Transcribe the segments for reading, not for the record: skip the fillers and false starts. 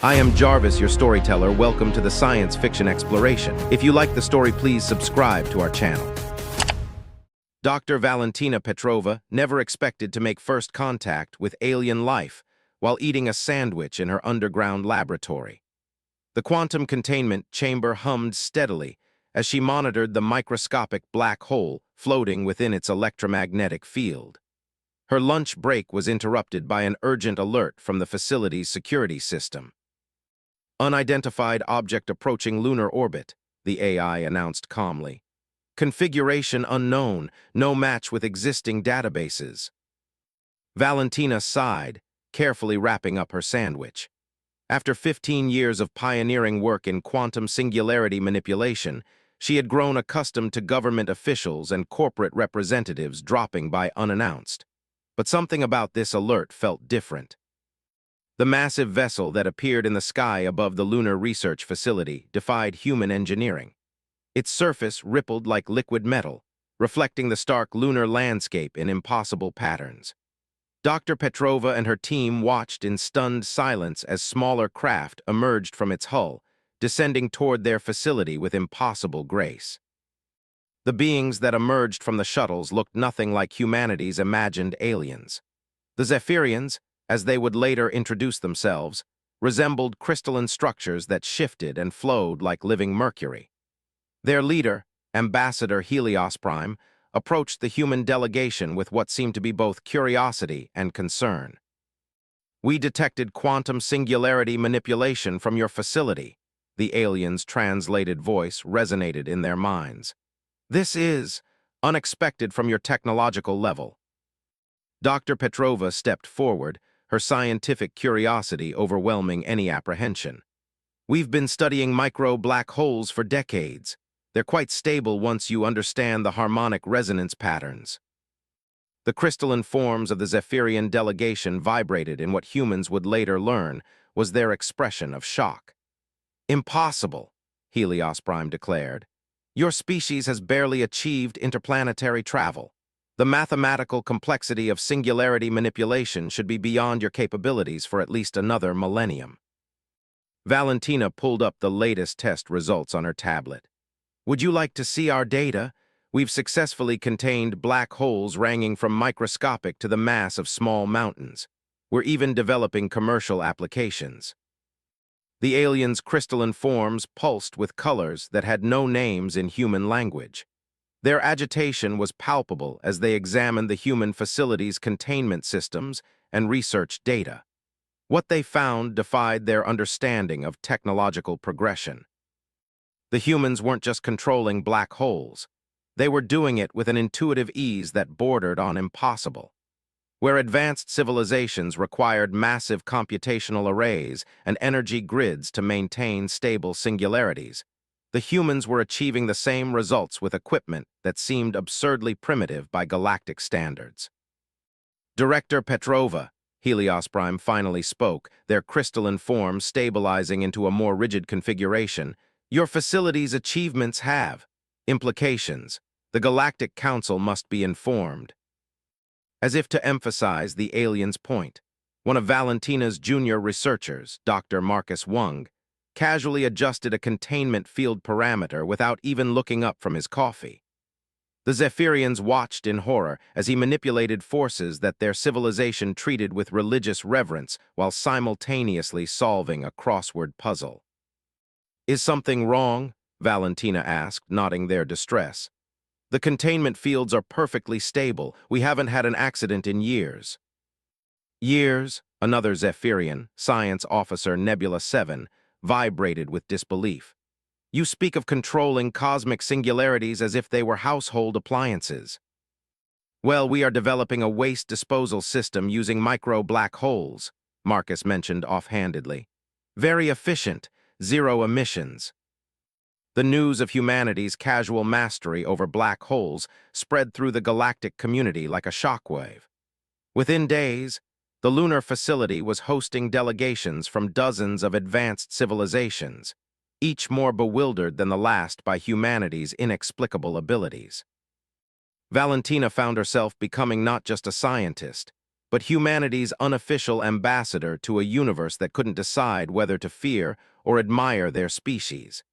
I am Jarvis, your storyteller. Welcome to the science fiction exploration. If you like the story, please subscribe to our channel. Dr. Valentina Petrova never expected to make first contact with alien life while eating a sandwich in her underground laboratory. The quantum containment chamber hummed steadily as she monitored the microscopic black hole floating within its electromagnetic field. Her lunch break was interrupted by an urgent alert from the facility's security system. Unidentified object approaching lunar orbit, the AI announced calmly. Configuration unknown, no match with existing databases. Valentina sighed, carefully wrapping up her sandwich. After 15 years of pioneering work in quantum singularity manipulation, she had grown accustomed to government officials and corporate representatives dropping by unannounced. But something about this alert felt different. The massive vessel that appeared in the sky above the lunar research facility defied human engineering. Its surface rippled like liquid metal, reflecting the stark lunar landscape in impossible patterns. Dr. Petrova and her team watched in stunned silence as smaller craft emerged from its hull, descending toward their facility with impossible grace. The beings that emerged from the shuttles looked nothing like humanity's imagined aliens. The Zephyrians, as they would later introduce themselves, resembled crystalline structures that shifted and flowed like living mercury. Their leader, Ambassador Helios Prime, approached the human delegation with what seemed to be both curiosity and concern. "We detected quantum singularity manipulation from your facility," the alien's translated voice resonated in their minds. "This is unexpected from your technological level." Dr. Petrova stepped forward, her scientific curiosity overwhelming any apprehension. "We've been studying micro-black holes for decades. They're quite stable once you understand the harmonic resonance patterns." The crystalline forms of the Zephyrian delegation vibrated in what humans would later learn was their expression of shock. "Impossible," Helios Prime declared. "Your species has barely achieved interplanetary travel. The mathematical complexity of singularity manipulation should be beyond your capabilities for at least another millennium." Valentina pulled up the latest test results on her tablet. "Would you like to see our data? We've successfully contained black holes ranging from microscopic to the mass of small mountains. We're even developing commercial applications." The aliens' crystalline forms pulsed with colors that had no names in human language. Their agitation was palpable as they examined the human facility's containment systems and research data. What they found defied their understanding of technological progression. The humans weren't just controlling black holes. They were doing it with an intuitive ease that bordered on impossible. Where advanced civilizations required massive computational arrays and energy grids to maintain stable singularities, the humans were achieving the same results with equipment that seemed absurdly primitive by galactic standards. "Director Petrova," Helios Prime finally spoke, their crystalline forms stabilizing into a more rigid configuration, "your facility's achievements have implications. The Galactic Council must be informed." As if to emphasize the alien's point, one of Valentina's junior researchers, Dr. Marcus Wung, casually adjusted a containment field parameter without even looking up from his coffee. The Zephyrians watched in horror as he manipulated forces that their civilization treated with religious reverence while simultaneously solving a crossword puzzle. "Is something wrong?" Valentina asked, nodding their distress. "The containment fields are perfectly stable. We haven't had an accident in years." "Years?" Another Zephyrian, Science Officer Nebula 7, vibrated with disbelief. "You speak of controlling cosmic singularities as if they were household appliances." "Well, we are developing a waste disposal system using micro-black holes," Marcus mentioned offhandedly. "Very efficient, zero emissions." The news of humanity's casual mastery over black holes spread through the galactic community like a shockwave. Within days, the lunar facility was hosting delegations from dozens of advanced civilizations, each more bewildered than the last by humanity's inexplicable abilities. Valentina found herself becoming not just a scientist, but humanity's unofficial ambassador to a universe that couldn't decide whether to fear or admire their species.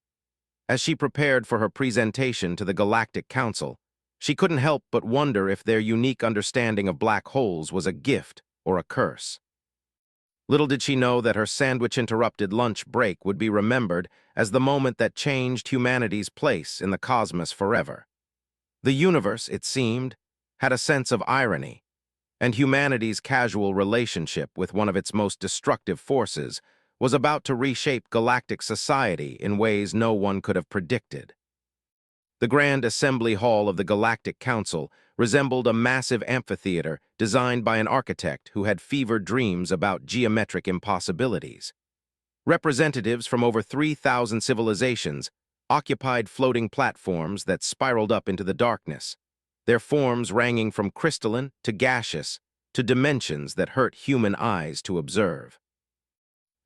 As she prepared for her presentation to the Galactic Council, she couldn't help but wonder if their unique understanding of black holes was a gift or a curse. Little did she know that her sandwich-interrupted lunch break would be remembered as the moment that changed humanity's place in the cosmos forever. The universe, it seemed, had a sense of irony, and humanity's casual relationship with one of its most destructive forces was about to reshape galactic society in ways no one could have predicted. The Grand Assembly Hall of the Galactic Council resembled a massive amphitheater designed by an architect who had fevered dreams about geometric impossibilities. Representatives from over 3,000 civilizations occupied floating platforms that spiraled up into the darkness, their forms ranging from crystalline to gaseous to dimensions that hurt human eyes to observe.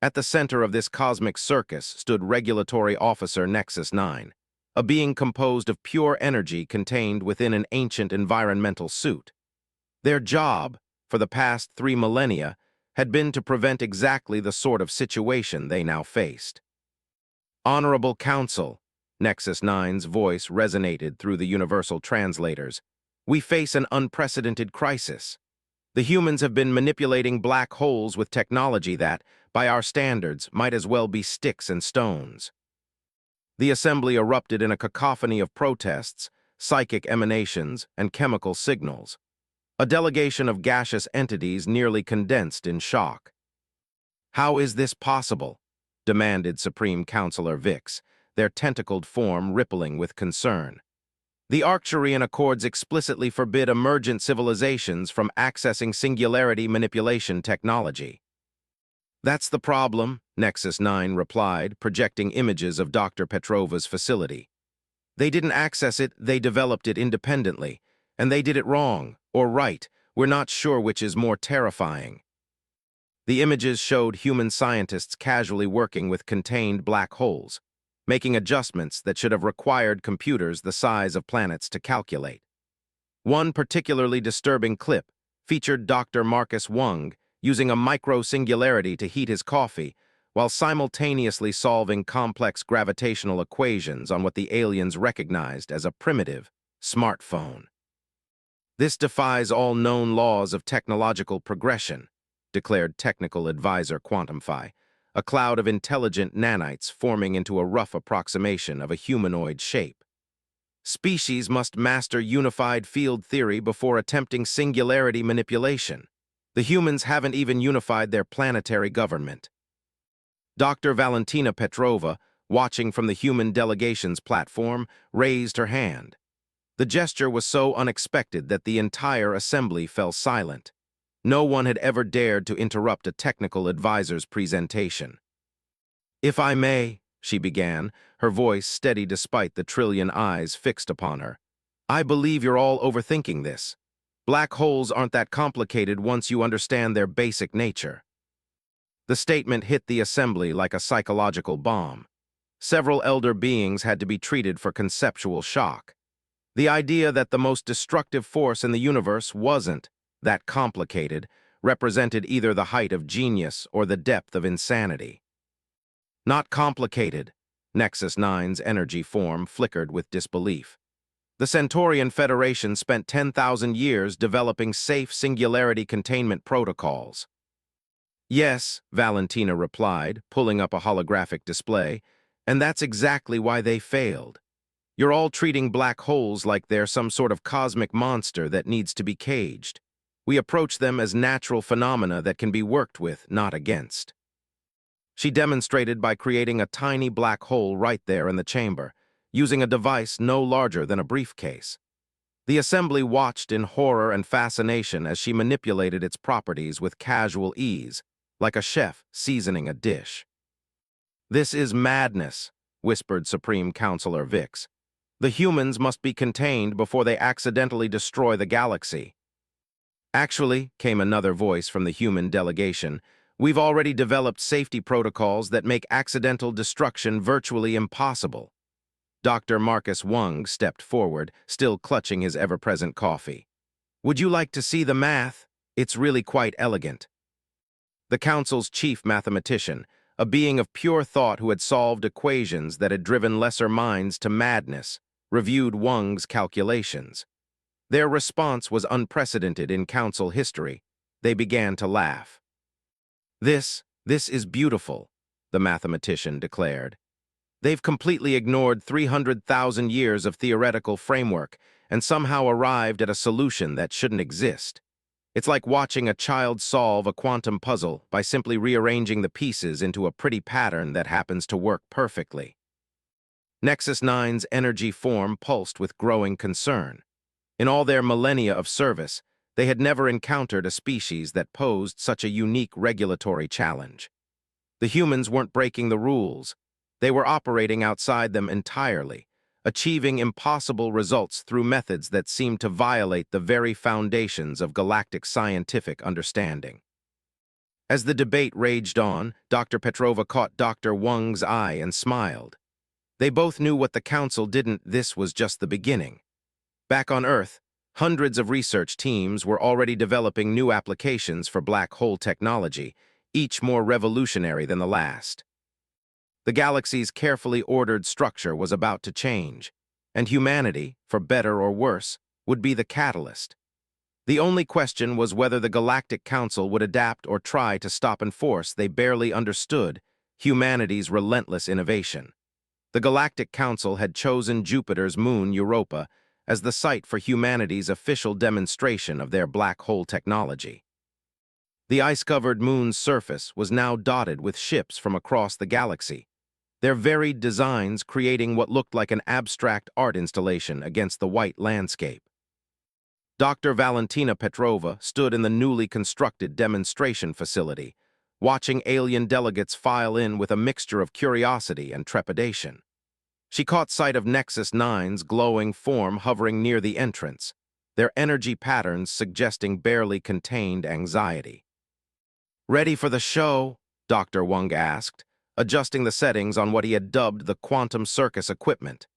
At the center of this cosmic circus stood Regulatory Officer Nexus 9, a being composed of pure energy contained within an ancient environmental suit. Their job, for the past 3 millennia, had been to prevent exactly the sort of situation they now faced. Honorable Council, Nexus 9's voice resonated through the universal translators. We face an unprecedented crisis. The humans have been manipulating black holes with technology that, by our standards, might as well be sticks and stones. The assembly erupted in a cacophony of protests, psychic emanations, and chemical signals. A delegation of gaseous entities nearly condensed in shock. How is this possible? Demanded Supreme Counselor Vix, their tentacled form rippling with concern. The Arcturian Accords explicitly forbid emergent civilizations from accessing singularity manipulation technology. That's the problem, Nexus 9 replied, projecting images of Dr. Petrova's facility. They didn't access it, they developed it independently. And they did it wrong, or right. We're not sure which is more terrifying. The images showed human scientists casually working with contained black holes, making adjustments that should have required computers the size of planets to calculate. One particularly disturbing clip featured Dr. Marcus Wung using a micro-singularity to heat his coffee while simultaneously solving complex gravitational equations on what the aliens recognized as a primitive smartphone. This defies all known laws of technological progression, declared Technical Advisor Quantumfy, a cloud of intelligent nanites forming into a rough approximation of a humanoid shape. Species must master unified field theory before attempting singularity manipulation. The humans haven't even unified their planetary government. Dr. Valentina Petrova, watching from the human delegation's platform, raised her hand. The gesture was so unexpected that the entire assembly fell silent. No one had ever dared to interrupt a technical advisor's presentation. If I may, she began, her voice steady despite the trillion eyes fixed upon her. I believe you're all overthinking this. Black holes aren't that complicated once you understand their basic nature. The statement hit the assembly like a psychological bomb. Several elder beings had to be treated for conceptual shock. The idea that the most destructive force in the universe wasn't that complicated represented either the height of genius or the depth of insanity. Not complicated, Nexus 9's energy form flickered with disbelief. The Centaurian Federation spent 10,000 years developing safe singularity containment protocols. Yes, Valentina replied, pulling up a holographic display, and that's exactly why they failed. You're all treating black holes like they're some sort of cosmic monster that needs to be caged. We approach them as natural phenomena that can be worked with, not against. She demonstrated by creating a tiny black hole right there in the chamber, using a device no larger than a briefcase. The assembly watched in horror and fascination as she manipulated its properties with casual ease, like a chef seasoning a dish. This is madness, whispered Supreme Counselor Vix. The humans must be contained before they accidentally destroy the galaxy. Actually, came another voice from the human delegation, we've already developed safety protocols that make accidental destruction virtually impossible. Dr. Marcus Wung stepped forward, still clutching his ever-present coffee. Would you like to see the math? It's really quite elegant. The Council's chief mathematician, a being of pure thought who had solved equations that had driven lesser minds to madness, reviewed Wang's calculations. Their response was unprecedented in Council history. They began to laugh. This is beautiful, the mathematician declared. They've completely ignored 300,000 years of theoretical framework and somehow arrived at a solution that shouldn't exist. It's like watching a child solve a quantum puzzle by simply rearranging the pieces into a pretty pattern that happens to work perfectly. Nexus 9's energy form pulsed with growing concern. In all their millennia of service, they had never encountered a species that posed such a unique regulatory challenge. The humans weren't breaking the rules. They were operating outside them entirely, achieving impossible results through methods that seemed to violate the very foundations of galactic scientific understanding. As the debate raged on, Dr. Petrova caught Dr. Wang's eye and smiled. They both knew what the Council didn't. This was just the beginning. Back on Earth, hundreds of research teams were already developing new applications for black hole technology, each more revolutionary than the last. The galaxy's carefully ordered structure was about to change, and humanity, for better or worse, would be the catalyst. The only question was whether the Galactic Council would adapt or try to stop and force. They barely understood humanity's relentless innovation. The Galactic Council had chosen Jupiter's moon, Europa, as the site for humanity's official demonstration of their black hole technology. The ice-covered moon's surface was now dotted with ships from across the galaxy, their varied designs creating what looked like an abstract art installation against the white landscape. Dr. Valentina Petrova stood in the newly constructed demonstration facility, watching alien delegates file in with a mixture of curiosity and trepidation. She caught sight of Nexus 9's glowing form hovering near the entrance, their energy patterns suggesting barely contained anxiety. "Ready for the show?" Dr. Wang asked, adjusting the settings on what he had dubbed the quantum circus equipment.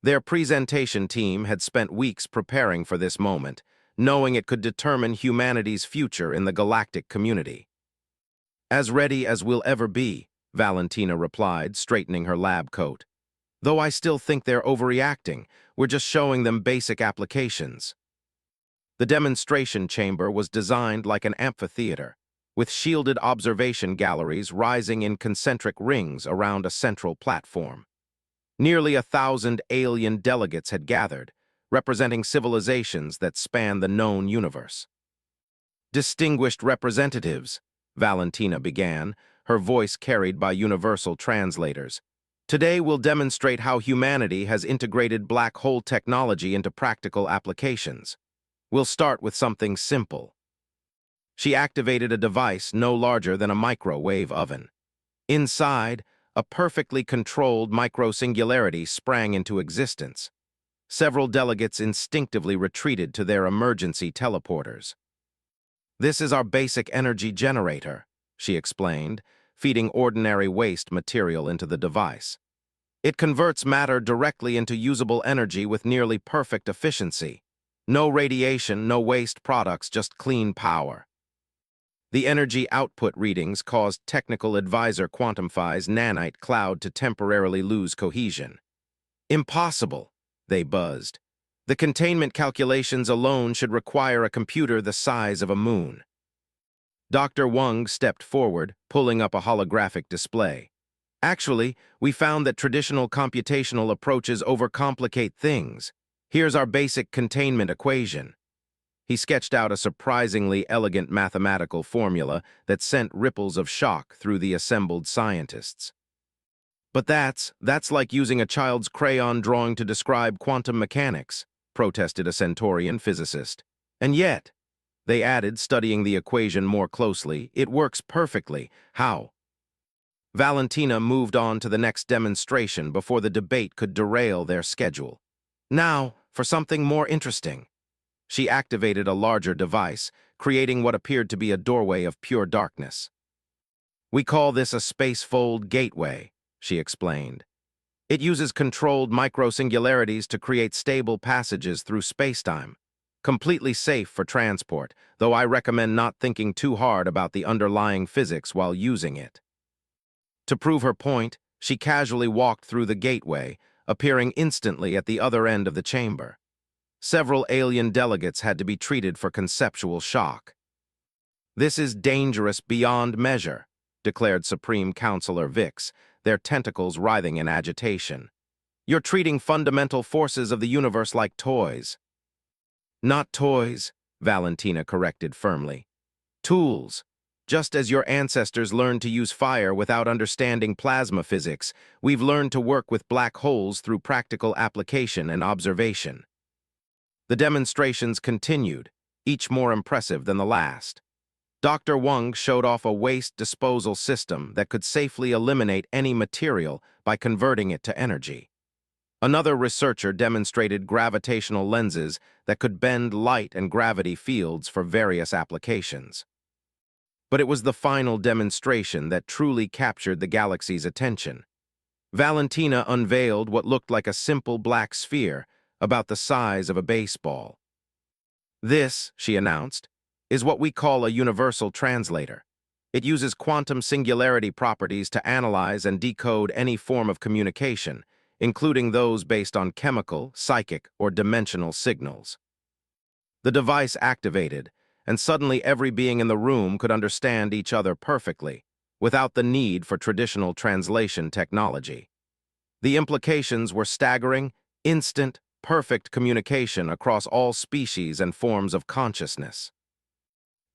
Their presentation team had spent weeks preparing for this moment, knowing it could determine humanity's future in the galactic community. "As ready as we'll ever be," Valentina replied, straightening her lab coat. "Though I still think they're overreacting. We're just showing them basic applications." The demonstration chamber was designed like an amphitheater, with shielded observation galleries rising in concentric rings around a central platform. Nearly 1,000 alien delegates had gathered, representing civilizations that span the known universe. "Distinguished representatives," Valentina began, her voice carried by universal translators. "Today we'll demonstrate how humanity has integrated black hole technology into practical applications. We'll start with something simple." She activated a device no larger than a microwave oven. Inside, a perfectly controlled microsingularity sprang into existence. Several delegates instinctively retreated to their emergency teleporters. "This is our basic energy generator," she explained, feeding ordinary waste material into the device. "It converts matter directly into usable energy with nearly perfect efficiency. No radiation, no waste products, just clean power." The energy output readings caused Technical Advisor Quantumfy's nanite cloud to temporarily lose cohesion. "Impossible," they buzzed. "The containment calculations alone should require a computer the size of a moon." Dr. Wang stepped forward, pulling up a holographic display. "Actually, we found that traditional computational approaches overcomplicate things. Here's our basic containment equation." He sketched out a surprisingly elegant mathematical formula that sent ripples of shock through the assembled scientists. "But that's like using a child's crayon drawing to describe quantum mechanics," protested a Centaurian physicist. "And yet," they added, studying the equation more closely, "it works perfectly. How?" Valentina moved on to the next demonstration before the debate could derail their schedule. "Now, for something more interesting." She activated a larger device, creating what appeared to be a doorway of pure darkness. "We call this a spacefold gateway," she explained. "It uses controlled microsingularities to create stable passages through spacetime. Completely safe for transport, though I recommend not thinking too hard about the underlying physics while using it. To prove her point, she casually walked through the gateway, appearing instantly at the other end of the chamber. Several alien delegates had to be treated for conceptual shock. "This is dangerous beyond measure," declared Supreme Counselor Vix, their tentacles writhing in agitation. "You're treating fundamental forces of the universe like toys." "Not toys," Valentina corrected firmly. "Tools. Just as your ancestors learned to use fire without understanding plasma physics, we've learned to work with black holes through practical application and observation." The demonstrations continued, each more impressive than the last. Dr. Wang showed off a waste disposal system that could safely eliminate any material by converting it to energy. Another researcher demonstrated gravitational lenses that could bend light and gravity fields for various applications. But it was the final demonstration that truly captured the galaxy's attention. Valentina unveiled what looked like a simple black sphere, about the size of a baseball. "This," she announced, "is what we call a universal translator. It uses quantum singularity properties to analyze and decode any form of communication, including those based on chemical, psychic, or dimensional signals." The device activated, and suddenly every being in the room could understand each other perfectly, without the need for traditional translation technology. The implications were staggering: instant, perfect communication across all species and forms of consciousness.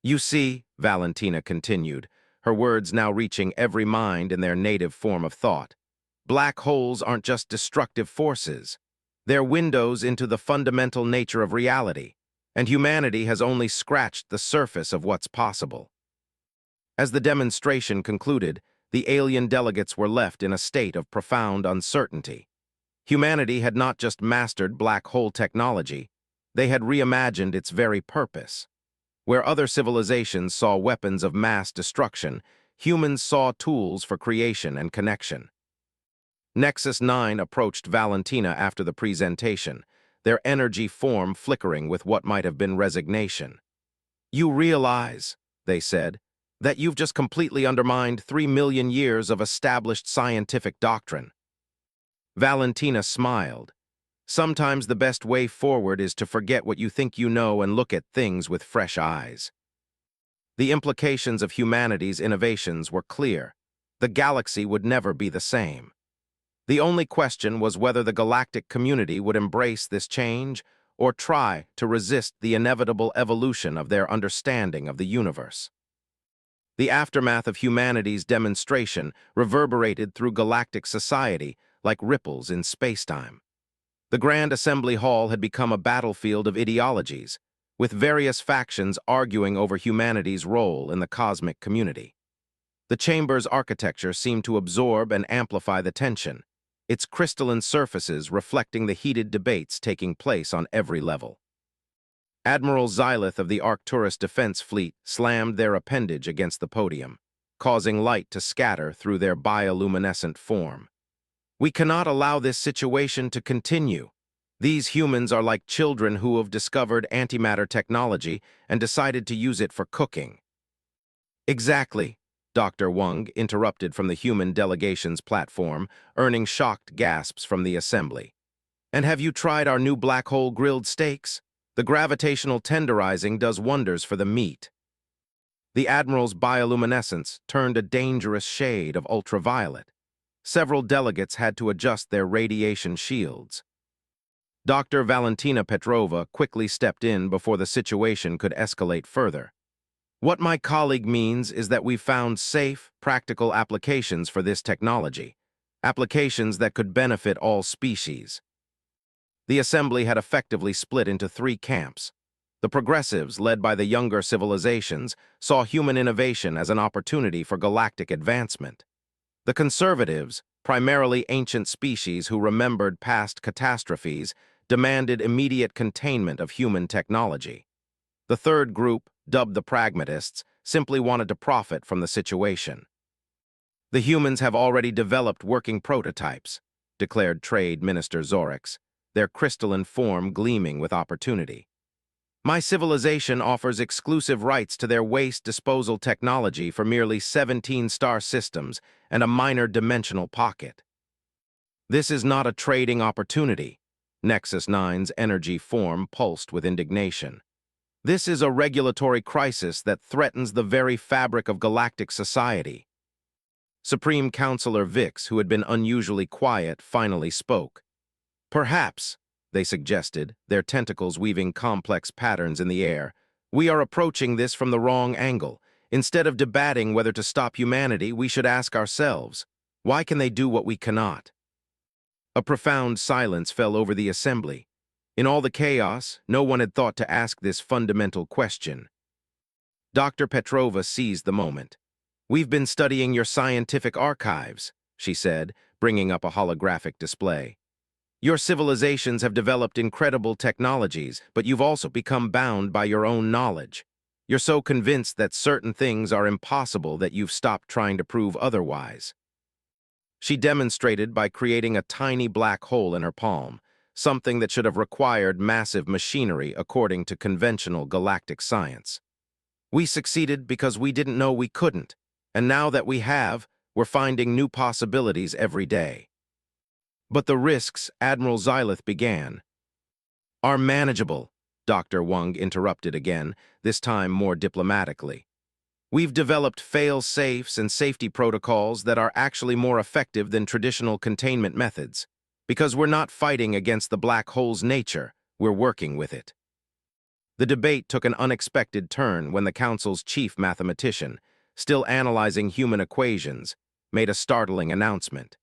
"You see," Valentina continued, her words now reaching every mind in their native form of thought, "black holes aren't just destructive forces. They're windows into the fundamental nature of reality, and humanity has only scratched the surface of what's possible." As the demonstration concluded, the alien delegates were left in a state of profound uncertainty. Humanity had not just mastered black hole technology, they had reimagined its very purpose. Where other civilizations saw weapons of mass destruction, humans saw tools for creation and connection. Nexus 9 approached Valentina after the presentation, their energy form flickering with what might have been resignation. "You realize," they said, "that you've just completely undermined 3 million years of established scientific doctrine." Valentina smiled. "Sometimes the best way forward is to forget what you think you know and look at things with fresh eyes." The implications of humanity's innovations were clear. The galaxy would never be the same. The only question was whether the galactic community would embrace this change or try to resist the inevitable evolution of their understanding of the universe. The aftermath of humanity's demonstration reverberated through galactic society like ripples in spacetime. The Grand Assembly Hall had become a battlefield of ideologies, with various factions arguing over humanity's role in the cosmic community. The chamber's architecture seemed to absorb and amplify the tension, its crystalline surfaces reflecting the heated debates taking place on every level. Admiral Xylith of the Arcturus Defense Fleet slammed their appendage against the podium, causing light to scatter through their bioluminescent form. "We cannot allow this situation to continue. These humans are like children who have discovered antimatter technology and decided to use it for cooking." "Exactly," Dr. Wang interrupted from the human delegation's platform, earning shocked gasps from the assembly. "And have you tried our new black hole grilled steaks? The gravitational tenderizing does wonders for the meat." The Admiral's bioluminescence turned a dangerous shade of ultraviolet. Several delegates had to adjust their radiation shields. Dr. Valentina Petrova quickly stepped in before the situation could escalate further. "What my colleague means is that we've found safe, practical applications for this technology, applications that could benefit all species." The assembly had effectively split into three camps. The progressives, led by the younger civilizations, saw human innovation as an opportunity for galactic advancement. The conservatives, primarily ancient species who remembered past catastrophes, demanded immediate containment of human technology. The third group, dubbed the pragmatists, simply wanted to profit from the situation. "The humans have already developed working prototypes," declared Trade Minister Zorix, their crystalline form gleaming with opportunity. My civilization offers exclusive rights to their waste disposal technology for merely 17 star systems and a minor dimensional pocket. This is not a trading opportunity. Nexus 9's energy form pulsed with indignation. This is a regulatory crisis that threatens the very fabric of galactic society. Supreme Counselor Vix, who had been unusually quiet, finally spoke. Perhaps, they suggested, their tentacles weaving complex patterns in the air, we are approaching this from the wrong angle. Instead of debating whether to stop humanity, we should ask ourselves, why can they do what we cannot? A profound silence fell over the assembly. In all the chaos, no one had thought to ask this fundamental question. Dr. Petrova seized the moment. "We've been studying your scientific archives," she said, bringing up a holographic display. "Your civilizations have developed incredible technologies, but you've also become bound by your own knowledge. You're so convinced that certain things are impossible that you've stopped trying to prove otherwise." She demonstrated by creating a tiny black hole in her palm, something that should have required massive machinery according to conventional galactic science. "We succeeded because we didn't know we couldn't, and now that we have, we're finding new possibilities every day." "But the risks," Admiral Xylith began. "Are manageable," Dr. Wang interrupted again, this time more diplomatically. "We've developed fail-safes and safety protocols that are actually more effective than traditional containment methods. Because we're not fighting against the black hole's nature, we're working with it." The debate took an unexpected turn when the Council's chief mathematician, still analyzing human equations, made a startling announcement.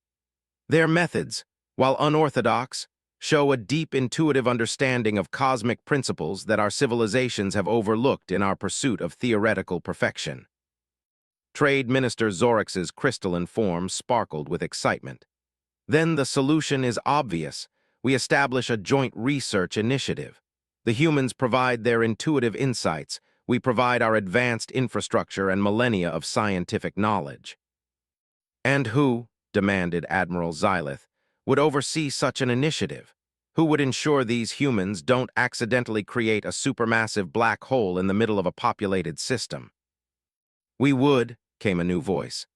"Their methods, while unorthodox, show a deep intuitive understanding of cosmic principles that our civilizations have overlooked in our pursuit of theoretical perfection." Trade Minister Zorix's crystalline form sparkled with excitement. "Then the solution is obvious. We establish a joint research initiative. The humans provide their intuitive insights. We provide our advanced infrastructure and millennia of scientific knowledge." "And who," demanded Admiral Xylith, "would oversee such an initiative? Who would ensure these humans don't accidentally create a supermassive black hole in the middle of a populated system?" "We would," came a new voice.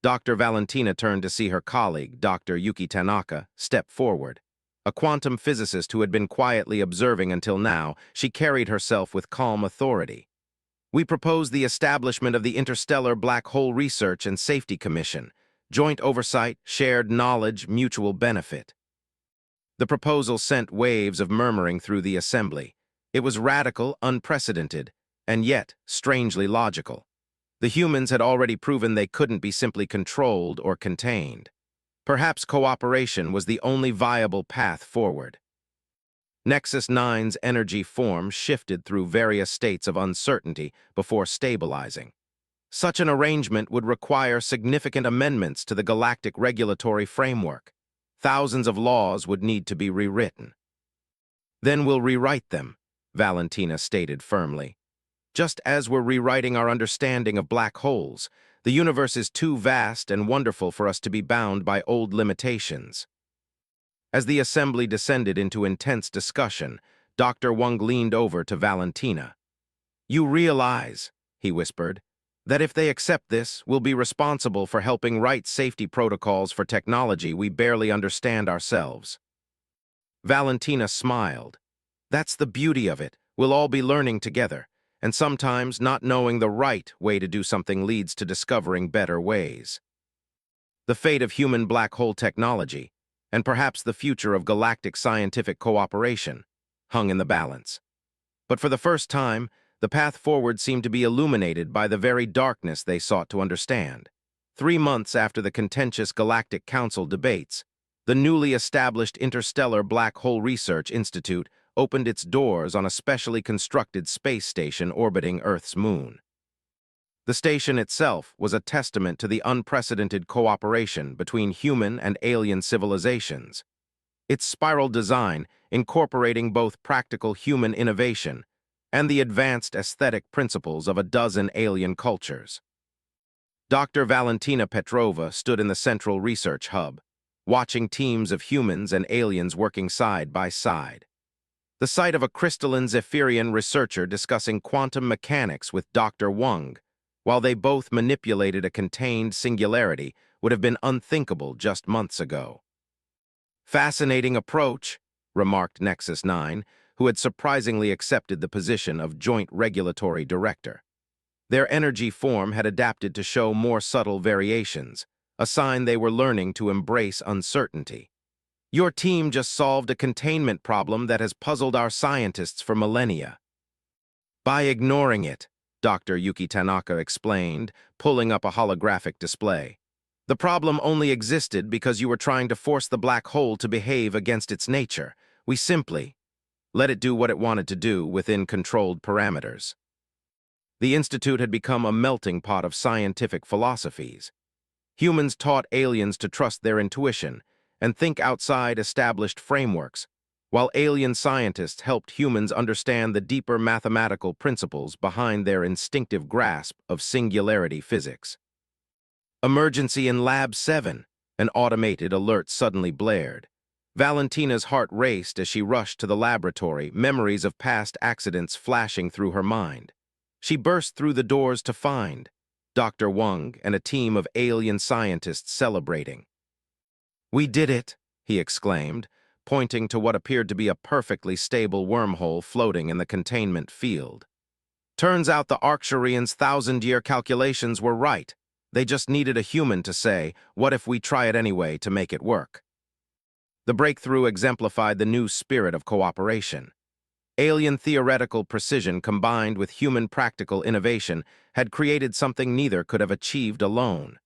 Dr. Valentina turned to see her colleague, Dr. Yuki Tanaka, step forward. A quantum physicist who had been quietly observing until now, she carried herself with calm authority. "We propose the establishment of the Interstellar Black Hole Research and Safety Commission. Joint oversight, shared knowledge, mutual benefit." The proposal sent waves of murmuring through the assembly. It was radical, unprecedented, and yet strangely logical. The humans had already proven they couldn't be simply controlled or contained. Perhaps cooperation was the only viable path forward. Nexus 9's energy form shifted through various states of uncertainty before stabilizing. Such an arrangement would require significant amendments to the galactic regulatory framework. Thousands of laws would need to be rewritten. "Then we'll rewrite them," Valentina stated firmly. "Just as we're rewriting our understanding of black holes, the universe is too vast and wonderful for us to be bound by old limitations." As the assembly descended into intense discussion, Dr. Wang leaned over to Valentina. "You realize," he whispered, "that if they accept this, we'll be responsible for helping write safety protocols for technology we barely understand ourselves." Valentina smiled. "That's the beauty of it. We'll all be learning together. And sometimes not knowing the right way to do something leads to discovering better ways." The fate of human black hole technology, and perhaps the future of galactic scientific cooperation, hung in the balance. But for the first time, the path forward seemed to be illuminated by the very darkness they sought to understand. 3 months after the contentious Galactic Council debates, the newly established Interstellar Black Hole Research Institute opened its doors on a specially constructed space station orbiting Earth's moon. The station itself was a testament to the unprecedented cooperation between human and alien civilizations. Its spiral design, incorporating both practical human innovation and the advanced aesthetic principles of a dozen alien cultures. Dr. Valentina Petrova stood in the central research hub, watching teams of humans and aliens working side by side. The sight of a crystalline Zephyrian researcher discussing quantum mechanics with Dr. Wang, while they both manipulated a contained singularity, would have been unthinkable just months ago. "Fascinating approach," remarked Nexus 9, who had surprisingly accepted the position of Joint Regulatory Director. Their energy form had adapted to show more subtle variations, a sign they were learning to embrace uncertainty. "Your team just solved a containment problem that has puzzled our scientists for millennia." "By ignoring it," Dr. Yuki Tanaka explained, pulling up a holographic display. "The problem only existed because you were trying to force the black hole to behave against its nature. We simply let it do what it wanted to do within controlled parameters." The Institute had become a melting pot of scientific philosophies. Humans taught aliens to trust their intuition and think outside established frameworks, while alien scientists helped humans understand the deeper mathematical principles behind their instinctive grasp of singularity physics. "Emergency in Lab 7, an automated alert suddenly blared. Valentina's heart raced as she rushed to the laboratory, memories of past accidents flashing through her mind. She burst through the doors to find Dr. Wang and a team of alien scientists celebrating. "We did it," he exclaimed, pointing to what appeared to be a perfectly stable wormhole floating in the containment field. "Turns out the Arcturians' thousand-year calculations were right. They just needed a human to say, 'What if we try it anyway to make it work?'" The breakthrough exemplified the new spirit of cooperation. Alien theoretical precision combined with human practical innovation had created something neither could have achieved alone.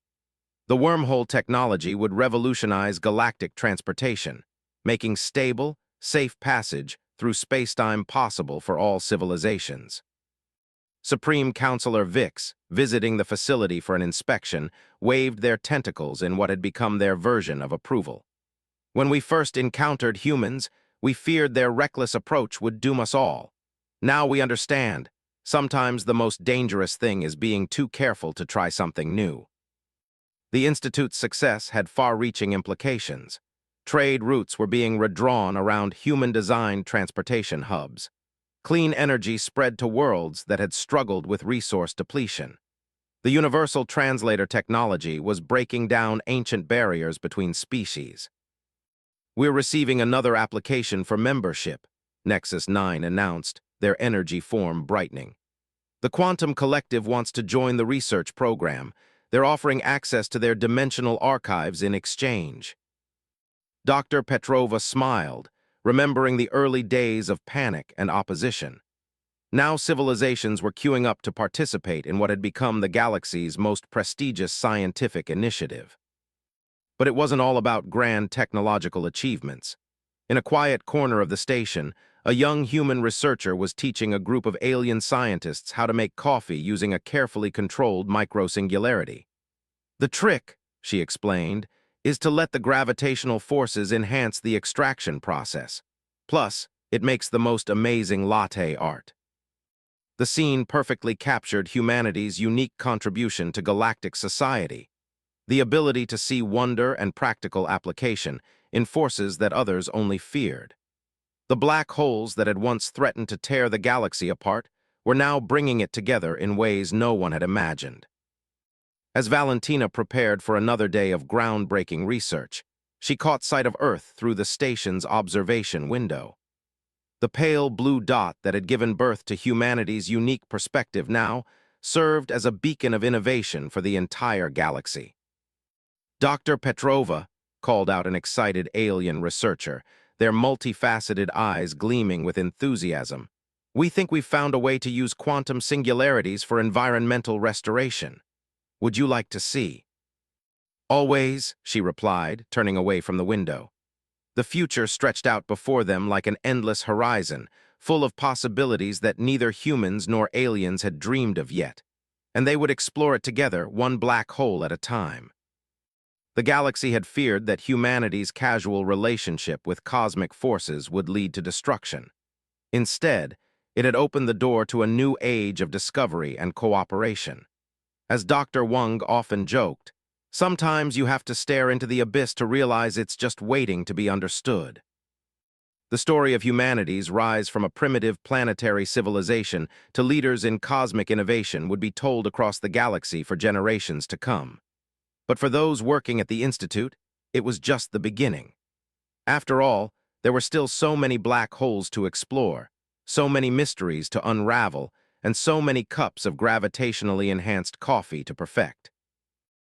The wormhole technology would revolutionize galactic transportation, making stable, safe passage through spacetime possible for all civilizations. Supreme Counselor Vix, visiting the facility for an inspection, waved their tentacles in what had become their version of approval. "When we first encountered humans, we feared their reckless approach would doom us all. Now we understand. Sometimes the most dangerous thing is being too careful to try something new." The Institute's success had far-reaching implications. Trade routes were being redrawn around human-designed transportation hubs. Clean energy spread to worlds that had struggled with resource depletion. The universal translator technology was breaking down ancient barriers between species. "We're receiving another application for membership," Nexus 9 announced, their energy form brightening. "The Quantum Collective wants to join the research program. They're offering access to their dimensional archives in exchange." Dr. Petrova smiled, remembering the early days of panic and opposition. Now civilizations were queuing up to participate in what had become the galaxy's most prestigious scientific initiative. But it wasn't all about grand technological achievements. In a quiet corner of the station, a young human researcher was teaching a group of alien scientists how to make coffee using a carefully controlled microsingularity. "The trick," she explained, "is to let the gravitational forces enhance the extraction process. Plus, it makes the most amazing latte art." The scene perfectly captured humanity's unique contribution to galactic society. The ability to see wonder and practical application in forces that others only feared. The black holes that had once threatened to tear the galaxy apart were now bringing it together in ways no one had imagined. As Valentina prepared for another day of groundbreaking research, she caught sight of Earth through the station's observation window. The pale blue dot that had given birth to humanity's unique perspective now served as a beacon of innovation for the entire galaxy. "Dr. Petrova," called out an excited alien researcher, their multifaceted eyes gleaming with enthusiasm, "we think we've found a way to use quantum singularities for environmental restoration. Would you like to see?" "Always," she replied, turning away from the window. The future stretched out before them like an endless horizon, full of possibilities that neither humans nor aliens had dreamed of yet, and they would explore it together, one black hole at a time. The galaxy had feared that humanity's casual relationship with cosmic forces would lead to destruction. Instead, it had opened the door to a new age of discovery and cooperation. As Dr. Wang often joked, "Sometimes you have to stare into the abyss to realize it's just waiting to be understood." The story of humanity's rise from a primitive planetary civilization to leaders in cosmic innovation would be told across the galaxy for generations to come. But for those working at the Institute, it was just the beginning. After all, there were still so many black holes to explore, so many mysteries to unravel, and so many cups of gravitationally enhanced coffee to perfect.